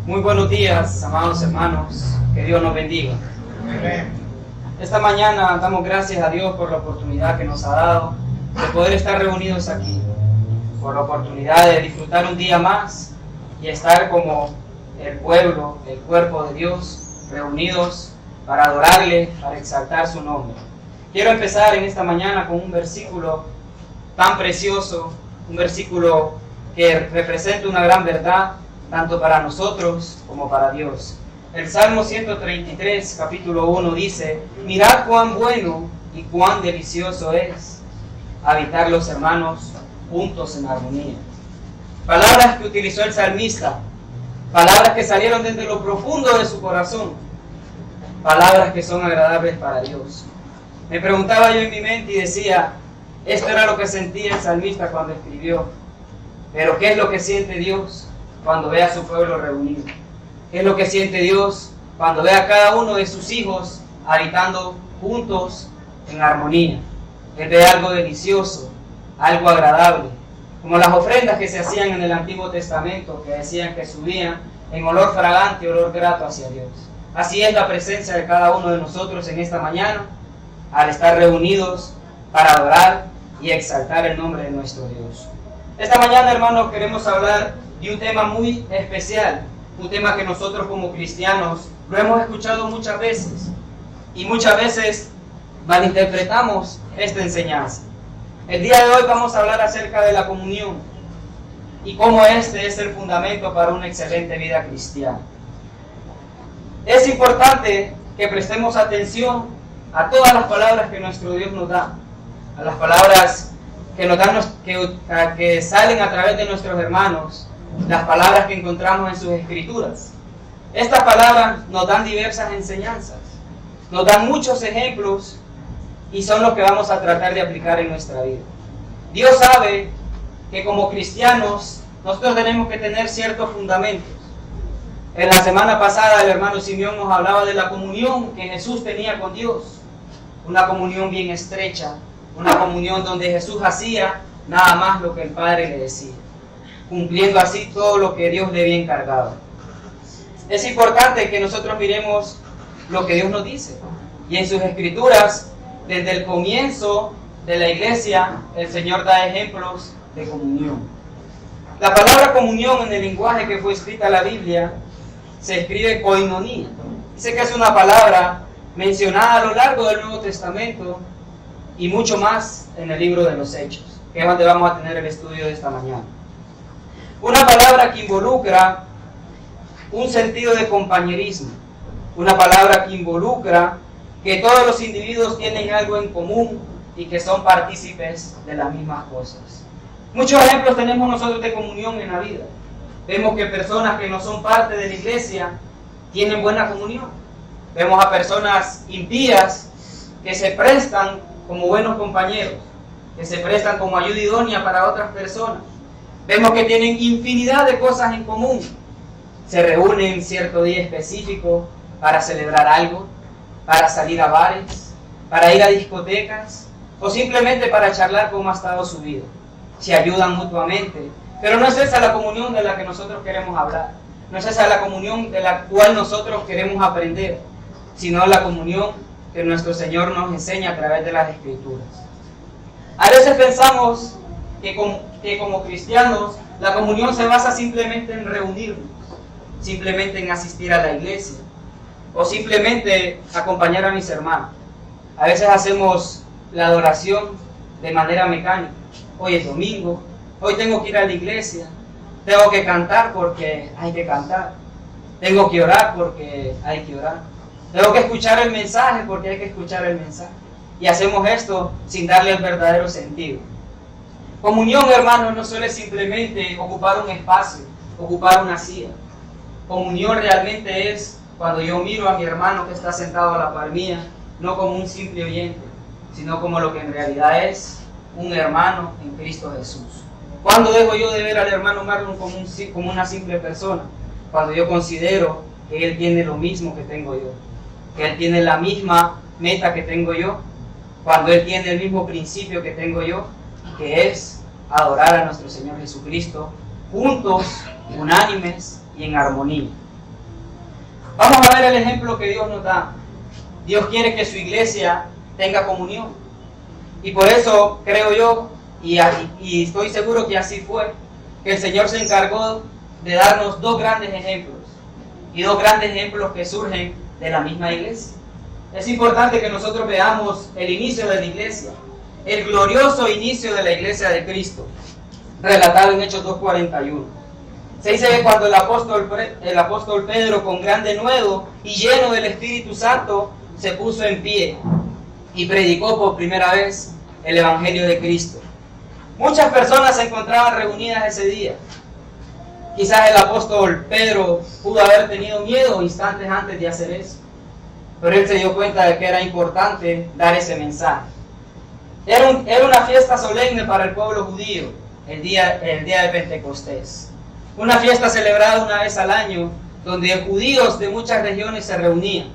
Muy buenos días, amados hermanos, que Dios nos bendiga. Esta mañana damos gracias a Dios por la oportunidad que nos ha dado de poder estar reunidos aquí, por la oportunidad de disfrutar un día más y estar como el pueblo, el cuerpo de Dios, reunidos para adorarle, para exaltar su nombre. Quiero empezar en esta mañana con un versículo tan precioso, un versículo que representa una gran verdad, tanto para nosotros como para Dios. El Salmo 133, capítulo 1 dice: mirad cuán bueno y cuán delicioso es habitar los hermanos juntos en armonía. Palabras que utilizó el salmista, palabras que salieron desde lo profundo de su corazón, palabras que son agradables para Dios. Me preguntaba yo en mi mente y decía, esto era lo que sentía el salmista cuando escribió, pero ¿qué es lo que siente Dios cuando ve a su pueblo reunido? ¿Qué es lo que siente Dios cuando ve a cada uno de sus hijos habitando juntos en armonía? Él ve algo delicioso, algo agradable, como las ofrendas que se hacían en el Antiguo Testamento, que decían que subían en olor fragante, olor grato hacia Dios. Así es la presencia de cada uno de nosotros en esta mañana, al estar reunidos para adorar y exaltar el nombre de nuestro Dios. Esta mañana, hermanos, queremos hablar de un tema muy especial, un tema que nosotros como cristianos lo hemos escuchado muchas veces y muchas veces malinterpretamos esta enseñanza. El día de hoy vamos a hablar acerca de la comunión y cómo este es el fundamento para una excelente vida cristiana. Es importante que prestemos atención a todas las palabras que nuestro Dios nos da, a las palabras que nos dan, que salen a través de nuestros hermanos, las palabras que encontramos en sus escrituras. Estas palabras nos dan diversas enseñanzas, nos dan muchos ejemplos y son los que vamos a tratar de aplicar en nuestra vida. Dios sabe que como cristianos nosotros tenemos que tener ciertos fundamentos. En la semana pasada el hermano Simeón nos hablaba de la comunión que Jesús tenía con Dios, una comunión bien estrecha, una comunión donde Jesús hacía nada más lo que el Padre le decía, cumpliendo así todo lo que Dios le había encargado. Es importante que nosotros miremos lo que Dios nos dice. Y en sus escrituras, desde el comienzo de la iglesia, el Señor da ejemplos de comunión. La palabra comunión en el lenguaje que fue escrita en la Biblia se escribe koinonía. Dice que es una palabra mencionada a lo largo del Nuevo Testamento y mucho más en el libro de los Hechos, que es donde vamos a tener el estudio de esta mañana. Una palabra que involucra un sentido de compañerismo, una palabra que involucra que todos los individuos tienen algo en común y que son partícipes de las mismas cosas. Muchos ejemplos tenemos nosotros de comunión en la vida. Vemos que personas que no son parte de la iglesia tienen buena comunión. Vemos a personas impías que se prestan como buenos compañeros, que se prestan como ayuda idónea para otras personas. Vemos que tienen infinidad de cosas en común. Se reúnen cierto día específico para celebrar algo, para salir a bares, para ir a discotecas o simplemente para charlar cómo ha estado su vida. Se ayudan mutuamente, pero no es esa la comunión de la que nosotros queremos hablar. No es esa la comunión de la cual nosotros queremos aprender, sino la comunión que nuestro Señor nos enseña a través de las Escrituras. A veces pensamos que como cristianos la comunión se basa simplemente en reunirnos, simplemente en asistir a la iglesia o simplemente acompañar a mis hermanos. A veces hacemos la adoración de manera mecánica. Hoy es domingo, hoy tengo que ir a la iglesia, tengo que cantar porque hay que cantar, tengo que orar porque hay que orar, tengo que escuchar el mensaje porque hay que escuchar el mensaje. Y hacemos esto sin darle el verdadero sentido. Comunión, hermanos, no solo es simplemente ocupar un espacio, ocupar una silla. Comunión realmente es cuando yo miro a mi hermano que está sentado a la par mía, no como un simple oyente, sino como lo que en realidad es un hermano en Cristo Jesús. ¿Cuándo dejo yo de ver al hermano Marlon como una simple persona? Cuando yo considero que él tiene lo mismo que tengo yo, que él tiene la misma meta que tengo yo, cuando él tiene el mismo principio que tengo yo, que es adorar a nuestro Señor Jesucristo juntos, unánimes y en armonía. Vamos a ver el ejemplo que Dios nos da. Dios quiere que su iglesia tenga comunión. Y por eso creo yo, y estoy seguro que así fue, que el Señor se encargó de darnos dos grandes ejemplos. Y dos grandes ejemplos que surgen de la misma iglesia. Es importante que nosotros veamos el inicio de la iglesia, el glorioso inicio de la iglesia de Cristo, relatado en Hechos 2:41. Se dice que cuando el apóstol Pedro, con gran denuedo y lleno del Espíritu Santo, se puso en pie y predicó por primera vez el Evangelio de Cristo. Muchas personas se encontraban reunidas ese día. Quizás el apóstol Pedro pudo haber tenido miedo instantes antes de hacer eso, pero él se dio cuenta de que era importante dar ese mensaje. Era una fiesta solemne para el pueblo judío, el día de Pentecostés. Una fiesta celebrada una vez al año, donde judíos de muchas regiones se reunían.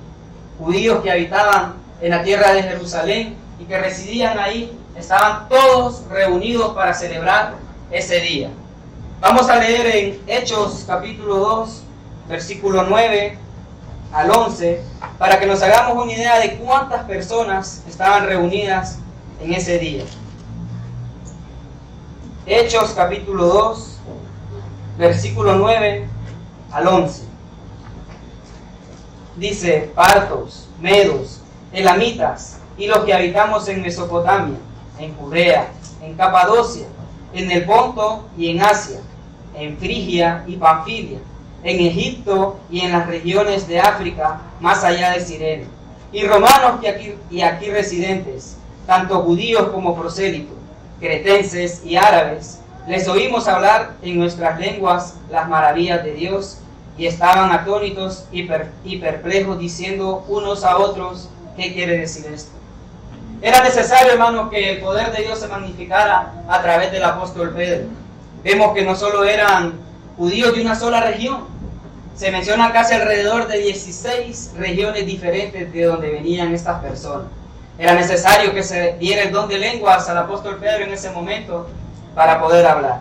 Judíos que habitaban en la tierra de Jerusalén y que residían ahí, estaban todos reunidos para celebrar ese día. Vamos a leer en Hechos capítulo 2, versículo 9 al 11, para que nos hagamos una idea de cuántas personas estaban reunidas en ese día. Hechos capítulo 2, versículo 9 al 11. Dice: partos, medos, elamitas y los que habitamos en Mesopotamia, en Judea, en Capadocia, en el Ponto y en Asia, en Frigia y Panfilia, en Egipto y en las regiones de África, más allá de Cirene, y romanos y aquí residentes, tanto judíos como prosélitos, cretenses y árabes, les oímos hablar en nuestras lenguas las maravillas de Dios, y estaban atónitos y perplejos, diciendo unos a otros: ¿qué quiere decir esto? Era necesario, hermanos, que el poder de Dios se magnificara a través del apóstol Pedro. Vemos que no solo eran judíos de una sola región, se mencionan casi alrededor de 16 regiones diferentes de donde venían estas personas. Era necesario que se diera el don de lenguas al apóstol Pedro en ese momento para poder hablar.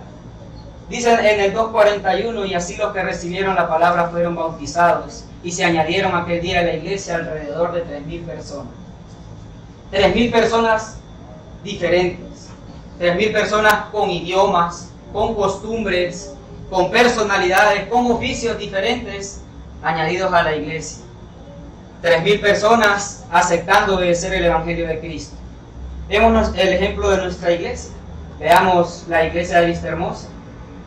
Dice en el 2:41: y así los que recibieron la palabra fueron bautizados, y se añadieron aquel día a la iglesia alrededor de 3,000 personas. 3,000 personas diferentes, 3,000 personas con idiomas, con costumbres, con personalidades, con oficios diferentes, añadidos a la iglesia. 3,000 personas aceptando obedecer el Evangelio de Cristo. Vemos el ejemplo de nuestra iglesia. Veamos la iglesia de Vista Hermosa.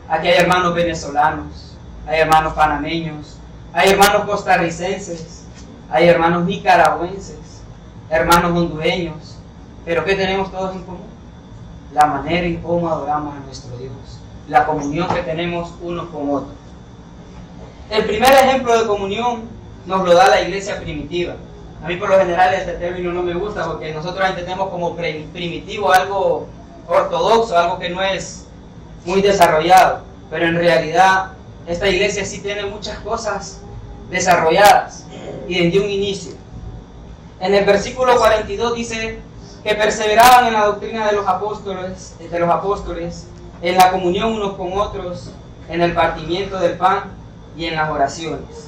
Aquí hay hermanos venezolanos, hay hermanos panameños, hay hermanos costarricenses, hay hermanos nicaragüenses, hermanos hondureños. Pero ¿qué tenemos todos en común? La manera en cómo adoramos a nuestro Dios, la comunión que tenemos unos con otros. El primer ejemplo de comunión nos lo da la iglesia primitiva. A mí por lo general este término no me gusta, porque nosotros entendemos como primitivo algo ortodoxo, algo que no es muy desarrollado, pero en realidad esta iglesia sí tiene muchas cosas desarrolladas y desde un inicio. En el versículo 42 dice que perseveraban en la doctrina de los apóstoles, en la comunión unos con otros, en el partimiento del pan y en las oraciones.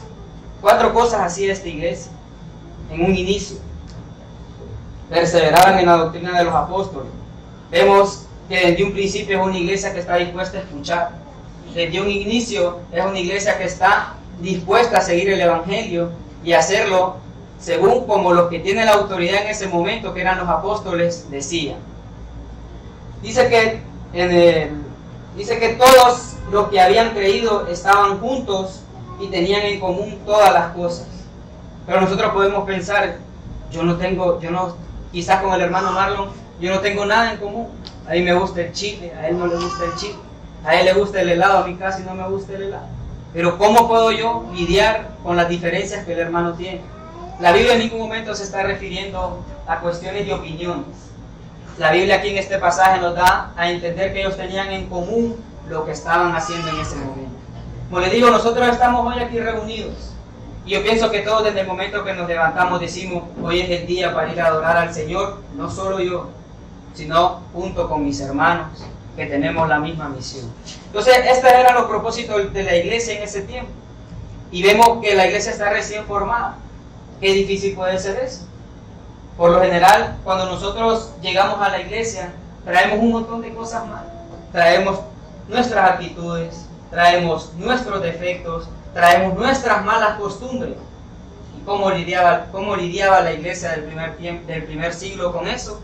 4 cosas así de esta iglesia en un inicio. Perseveraban en la doctrina de los apóstoles. Vemos que desde un principio es una iglesia que está dispuesta a escuchar. Desde un inicio es una iglesia que está dispuesta a seguir el Evangelio y hacerlo según como los que tienen la autoridad en ese momento, que eran los apóstoles, decían. Dice que todos los que habían creído estaban juntos y tenían en común todas las cosas. Pero nosotros podemos pensar: quizás con el hermano Marlon, yo no tengo nada en común. A mí me gusta el chile, a él no le gusta el chile, a él le gusta el helado, a mí casi no me gusta el helado. Pero ¿cómo puedo yo lidiar con las diferencias que el hermano tiene? La Biblia en ningún momento se está refiriendo a cuestiones de opiniones. La Biblia aquí en este pasaje nos da a entender que ellos tenían en común lo que estaban haciendo en ese momento. Como les digo, nosotros estamos hoy aquí reunidos. Y yo pienso que todos desde el momento que nos levantamos decimos: hoy es el día para ir a adorar al Señor, no solo yo, sino junto con mis hermanos que tenemos la misma misión. Entonces, estos eran los propósitos de la iglesia en ese tiempo. y vemos que la iglesia está recién formada. Qué difícil puede ser eso. Por lo general, cuando nosotros llegamos a la iglesia, traemos un montón de cosas malas. Traemos nuestras actitudes, traemos nuestros defectos, traemos nuestras malas costumbres. ¿Y cómo lidiaba la iglesia del primer siglo con eso?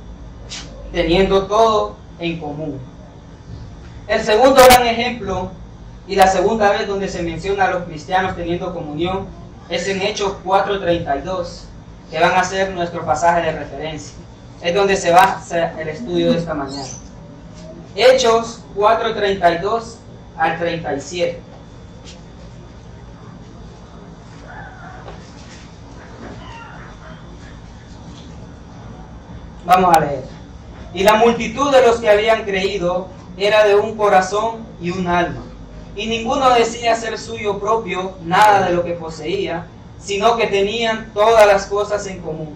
Teniendo todo en común. El segundo gran ejemplo, y la segunda vez donde se menciona a los cristianos teniendo comunión, es en Hechos 4:32, que van a ser nuestro pasaje de referencia. Es donde se basa el estudio de esta mañana. Hechos 4:32 al 37. Vamos a leer. Y la multitud de los que habían creído era de un corazón y un alma. Y ninguno decía ser suyo propio nada de lo que poseía, sino que tenían todas las cosas en común.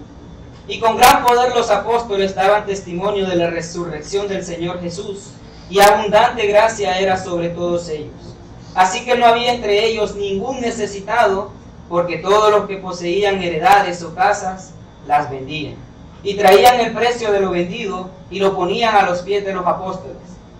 Y con gran poder los apóstoles daban testimonio de la resurrección del Señor Jesús, y abundante gracia era sobre todos ellos. Así que no había entre ellos ningún necesitado, porque todos los que poseían heredades o casas las vendían, y traían el precio de lo vendido y lo ponían a los pies de los apóstoles,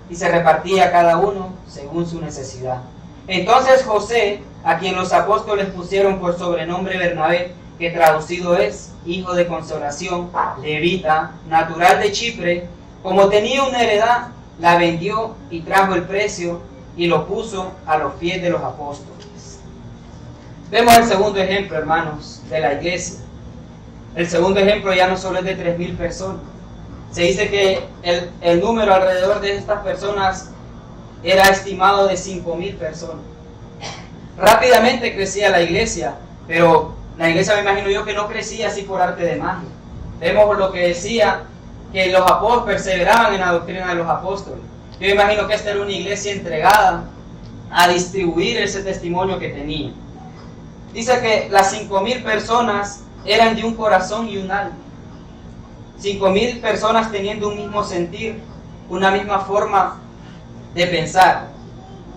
y se repartía cada uno según su necesidad. Entonces José, a quien los apóstoles pusieron por sobrenombre Bernabé, que traducido es hijo de consolación, levita, natural de Chipre, como tenía una heredad, la vendió y trajo el precio y lo puso a los pies de los apóstoles. Vemos el segundo ejemplo, hermanos, de la iglesia. El segundo ejemplo ya no solo es de 3,000 personas. Se dice que el número alrededor de estas personas era estimado de 5,000 personas. Rápidamente crecía la iglesia, pero la iglesia, me imagino yo, que no crecía así por arte de magia. Vemos lo que decía, que los apóstoles perseveraban en la doctrina de los apóstoles. Yo me imagino que esta era una iglesia entregada a distribuir ese testimonio que tenía. Dice que las 5,000 personas eran de un corazón y un alma. 5,000 personas teniendo un mismo sentir, una misma forma de pensar.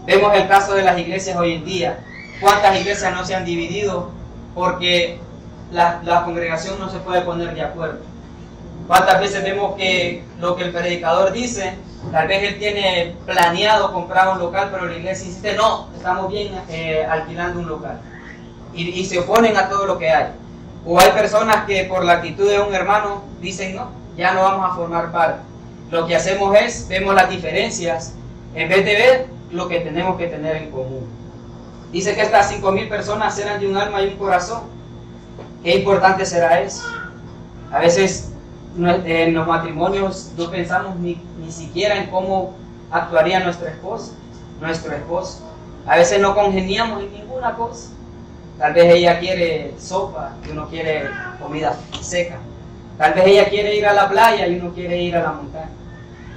Vemos el caso de las iglesias hoy en día. ¿Cuántas iglesias no se han dividido porque la congregación no se puede poner de acuerdo? ¿Cuántas veces vemos que lo que el predicador dice, tal vez él tiene planeado comprar un local, pero la iglesia insiste, no, estamos bien alquilando un local? Y se oponen a todo lo que hay. O hay personas que por la actitud de un hermano dicen, no, ya no vamos a formar parte. Lo que hacemos es, vemos las diferencias, en vez de ver lo que tenemos que tener en común. Dice que estas 5,000 personas eran de un alma y un corazón. Qué importante será eso. A veces en los matrimonios no pensamos ni siquiera en cómo actuaría nuestra esposa, nuestro esposo. A veces no congeniamos en ninguna cosa. Tal vez ella quiere sopa y uno quiere comida seca. Tal vez ella quiere ir a la playa y uno quiere ir a la montaña.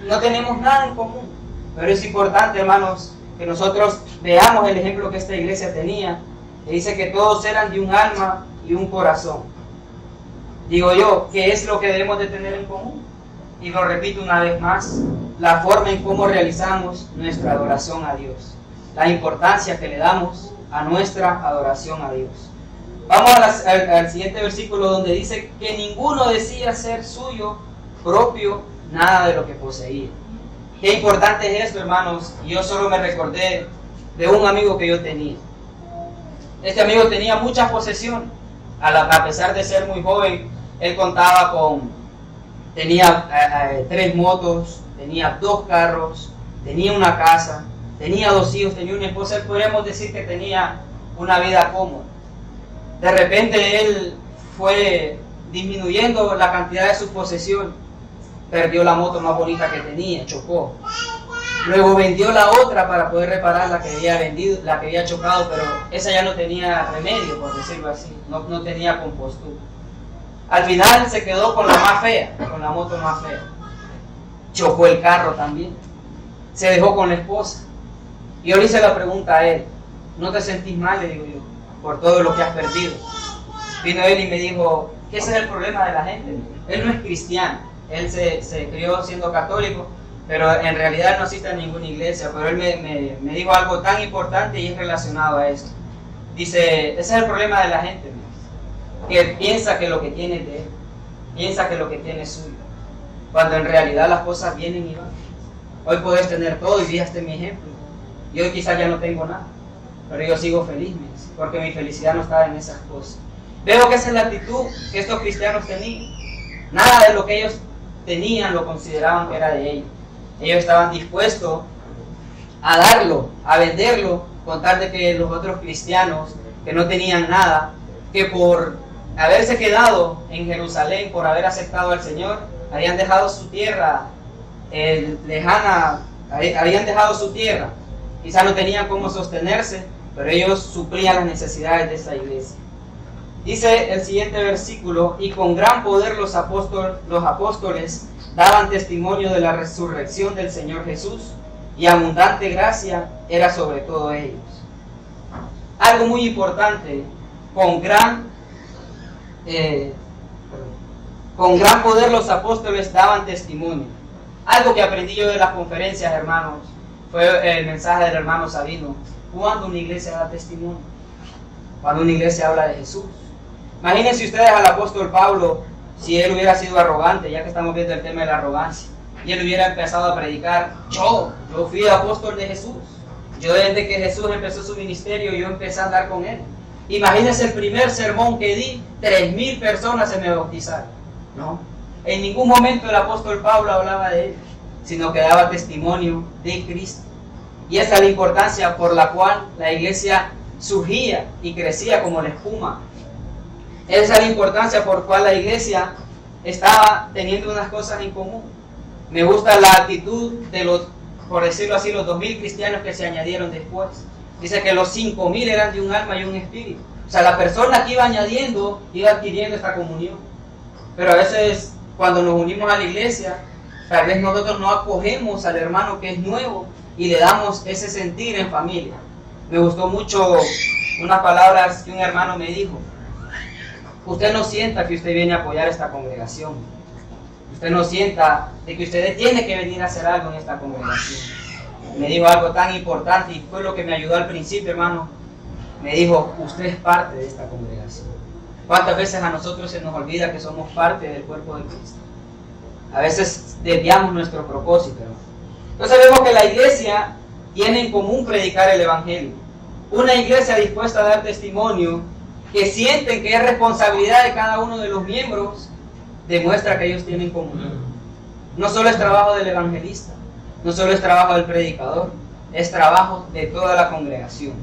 No tenemos nada en común. Pero es importante, hermanos, que nosotros veamos el ejemplo que esta iglesia tenía. Que dice que todos eran de un alma y un corazón. Digo yo, ¿qué es lo que debemos de tener en común? Y lo repito una vez más, la forma en cómo realizamos nuestra adoración a Dios. La importancia que le damos a nuestra adoración a Dios. Vamos al siguiente versículo donde dice que ninguno decía ser suyo propio nada de lo que poseía. Qué importante es esto, hermanos. Yo solo me recordé de un amigo que yo tenía. Este amigo tenía muchas posesiones. A pesar de ser muy joven, él tenía 3 motos, tenía 2 carros, tenía una casa, tenía 2 hijos, tenía una esposa. Podríamos decir que tenía una vida cómoda. De repente él fue disminuyendo la cantidad de sus posesiones. Perdió la moto más bonita que tenía, chocó. Luego vendió la otra para poder reparar la que había vendido, la que había chocado, pero esa ya no tenía remedio, por decirlo así, no tenía compostura. Al final se quedó con la más fea, con la moto más fea. Chocó el carro también. Se dejó con la esposa. Y yo le hice la pregunta a él, ¿no te sentís mal? Le digo yo, por todo lo que has perdido. Vino él y me dijo, ¿qué ese es el problema de la gente? Él no es cristiano. Él se crió siendo católico, pero en realidad no asiste a ninguna iglesia. Pero él me dijo algo tan importante y es relacionado a esto. Dice, ese es el problema de la gente, que piensa que lo que tiene es de él, piensa que lo que tiene es suyo, cuando en realidad las cosas vienen y van. Hoy puedes tener todo y fíjate mi ejemplo. Y hoy quizás ya no tengo nada, pero yo sigo feliz, porque mi felicidad no estaba en esas cosas. Veo que esa es la actitud que estos cristianos tenían. Nada de lo que ellos tenían lo consideraban que era de ellos. Ellos estaban dispuestos a darlo, a venderlo, con tal de que los otros cristianos que no tenían nada, que por haberse quedado en Jerusalén, por haber aceptado al Señor, habían dejado su tierra lejana, habían dejado su tierra. Quizás no tenían cómo sostenerse, pero ellos suplían las necesidades de esa iglesia. Dice el siguiente versículo, y con gran poder los apóstoles daban testimonio de la resurrección del Señor Jesús, y abundante gracia era sobre todos ellos. Algo muy importante, con gran poder los apóstoles daban testimonio. Algo que aprendí yo de las conferencias, hermanos, fue el mensaje del hermano Sabino. ¿Cuándo una iglesia da testimonio? Cuando una iglesia habla de Jesús. Imagínense ustedes al apóstol Pablo, si él hubiera sido arrogante, ya que estamos viendo el tema de la arrogancia, y él hubiera empezado a predicar, yo fui apóstol de Jesús. Yo desde que Jesús empezó su ministerio, yo empecé a andar con él. Imagínense el primer sermón que di, 3,000 personas se me bautizaron. No, en ningún momento el apóstol Pablo hablaba de él, sino que daba testimonio de Cristo. Y esa es la importancia por la cual la iglesia surgía y crecía como la espuma. Esa es la importancia por la cual la iglesia estaba teniendo unas cosas en común. Me gusta la actitud de los, por decirlo así, los 2,000 cristianos que se añadieron después. Dice que los 5,000 eran de un alma y un espíritu. O sea, la persona que iba añadiendo, iba adquiriendo esta comunión. Pero a veces, cuando nos unimos a la iglesia, tal vez nosotros no acogemos al hermano que es nuevo y le damos ese sentir en familia. Me gustó mucho unas palabras que un hermano me dijo. Usted no sienta que usted viene a apoyar esta congregación. Usted no sienta de que usted tiene que venir a hacer algo en esta congregación. Me dijo algo tan importante y fue lo que me ayudó al principio, hermano. Me dijo, usted es parte de esta congregación. ¿Cuántas veces a nosotros se nos olvida que somos parte del cuerpo de Cristo? A veces desviamos nuestro propósito, hermano. Entonces vemos que la iglesia tiene en común predicar el evangelio. Una iglesia dispuesta a dar testimonio, que sienten que es responsabilidad de cada uno de los miembros, demuestra que ellos tienen comunión. No solo es trabajo del evangelista, no solo es trabajo del predicador, es trabajo de toda la congregación.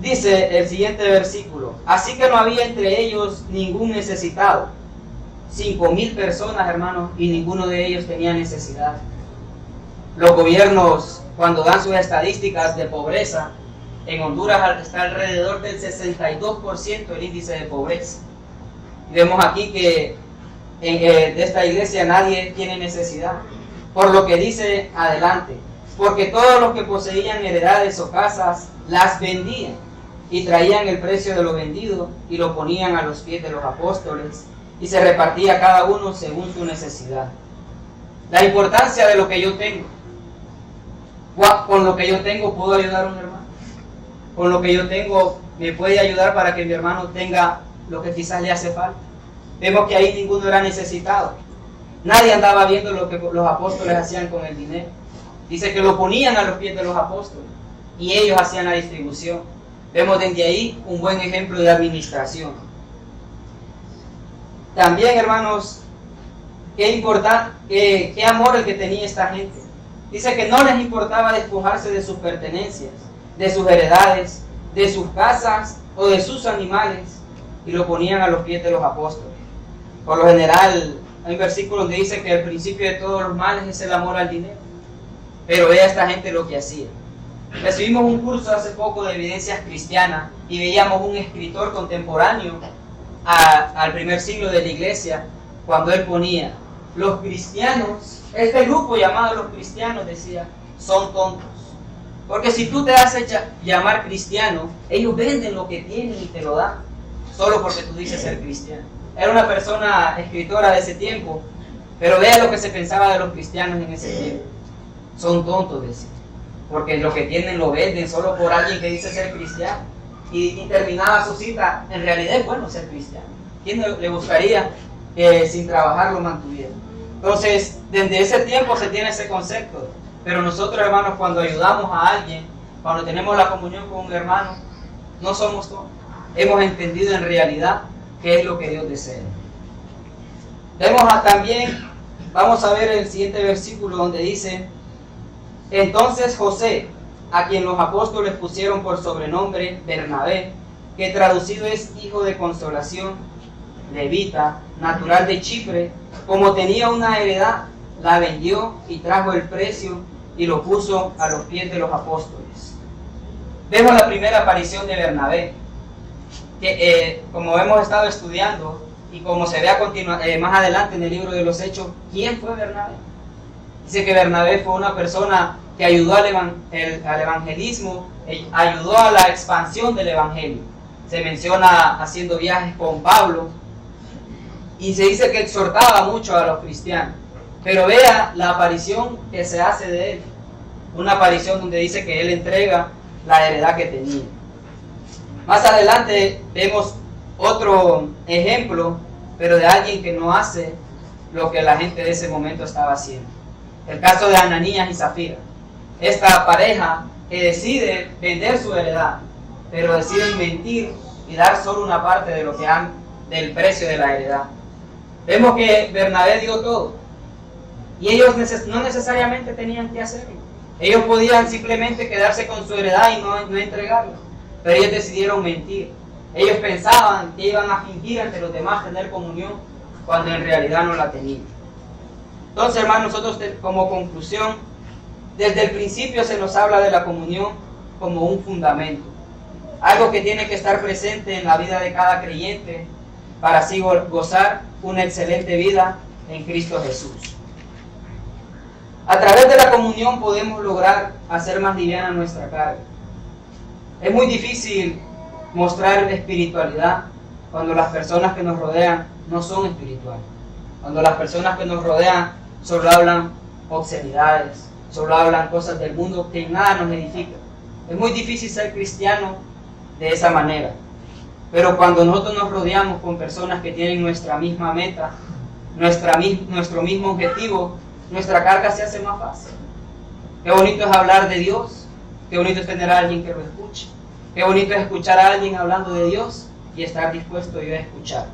Dice el siguiente versículo, así que no había entre ellos ningún necesitado. 5,000 personas, hermanos, y ninguno de ellos tenía necesidad. Los gobiernos, cuando dan sus estadísticas de pobreza, en Honduras está alrededor del 62% el índice de pobreza. Y vemos aquí que de esta iglesia nadie tiene necesidad. Por lo que dice adelante, porque todos los que poseían heredades o casas las vendían y traían el precio de lo vendido y lo ponían a los pies de los apóstoles y se repartía cada uno según su necesidad. La importancia de lo que yo tengo. Con lo que yo tengo puedo ayudar a un hermano. Con lo que yo tengo me puede ayudar para que mi hermano tenga lo que quizás le hace falta. Vemos que ahí ninguno era necesitado. Nadie andaba viendo lo que los apóstoles hacían con el dinero. Dice que lo ponían a los pies de los apóstoles y ellos hacían la distribución. Vemos desde ahí un buen ejemplo de administración. También, hermanos, qué amor el que tenía esta gente. Dice que no les importaba despojarse de sus pertenencias, de sus heredades, de sus casas o de sus animales, y lo ponían a los pies de los apóstoles. Por lo general, hay un versículo donde dice que el principio de todos los males es el amor al dinero. Pero vea esta gente lo que hacía. Recibimos un curso hace poco de evidencias cristianas y veíamos un escritor contemporáneo al primer siglo de la iglesia, cuando él ponía, los cristianos, este grupo llamado los cristianos, decía, son tontos. Porque si tú te haces llamar cristiano, ellos venden lo que tienen y te lo dan, solo porque tú dices ser cristiano. Era una persona escritora de ese tiempo, pero vea lo que se pensaba de los cristianos en ese tiempo. Son tontos, decía, porque lo que tienen lo venden solo por alguien que dice ser cristiano. y terminaba su cita, en realidad es bueno ser cristiano. ¿Quién le gustaría sin trabajar lo mantuviera? Entonces, desde ese tiempo se tiene ese concepto. Pero nosotros, hermanos, cuando ayudamos a alguien, cuando tenemos la comunión con un hermano, no somos todos. Hemos entendido en realidad qué es lo que Dios desea. También, vamos a ver el siguiente versículo donde dice: entonces José, a quien los apóstoles pusieron por sobrenombre Bernabé, que traducido es hijo de consolación, levita, natural de Chipre, como tenía una heredad, la vendió y trajo el precio y lo puso a los pies de los apóstoles. Vemos la primera aparición de Bernabé, que como hemos estado estudiando y como se ve más adelante en el libro de los Hechos, ¿quién fue Bernabé? Dice que Bernabé fue una persona que ayudó al evangelismo, ayudó a la expansión del evangelio. Se menciona haciendo viajes con Pablo y se dice que exhortaba mucho a los cristianos. Pero vea la aparición que se hace de él, una aparición donde dice que él entrega la heredad que tenía. Más adelante vemos otro ejemplo, pero de alguien que no hace lo que la gente de ese momento estaba haciendo. El caso de Ananías y Zafira. Esta pareja que decide vender su heredad, pero deciden mentir y dar solo una parte de lo que del precio de la heredad. Vemos que Bernabé dio todo. Y ellos no necesariamente tenían que hacerlo. Ellos podían simplemente quedarse con su heredad y no entregarla. Pero ellos decidieron mentir. Ellos pensaban que iban a fingir ante los demás tener comunión, cuando en realidad no la tenían. Entonces, hermanos, nosotros como conclusión, desde el principio se nos habla de la comunión como un fundamento. Algo que tiene que estar presente en la vida de cada creyente para así gozar una excelente vida en Cristo Jesús. A través de la comunión podemos lograr hacer más liviana nuestra carga. Es muy difícil mostrar espiritualidad cuando las personas que nos rodean no son espirituales. Cuando las personas que nos rodean solo hablan obscenidades, solo hablan cosas del mundo que en nada nos edifican. Es muy difícil ser cristiano de esa manera. Pero cuando nosotros nos rodeamos con personas que tienen nuestra misma meta, nuestro mismo objetivo, nuestra carga se hace más fácil. Qué bonito es hablar de Dios, qué bonito es tener a alguien que lo escuche, qué bonito es escuchar a alguien hablando de Dios y estar dispuesto yo a escuchar.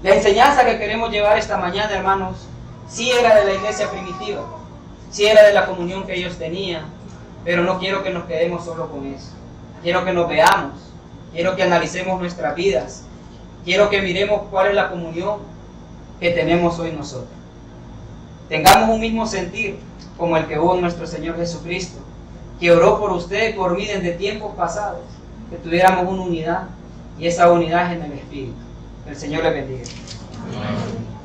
La enseñanza que queremos llevar esta mañana, hermanos, sí era de la iglesia primitiva, sí era de la comunión que ellos tenían, pero no quiero que nos quedemos solo con eso. Quiero que nos veamos, quiero que analicemos nuestras vidas, quiero que miremos cuál es la comunión que tenemos hoy nosotros. Tengamos un mismo sentir como el que hubo en nuestro Señor Jesucristo, que oró por usted y por mí desde tiempos pasados, que tuviéramos una unidad, y esa unidad es en el Espíritu. El Señor le bendiga. Amén.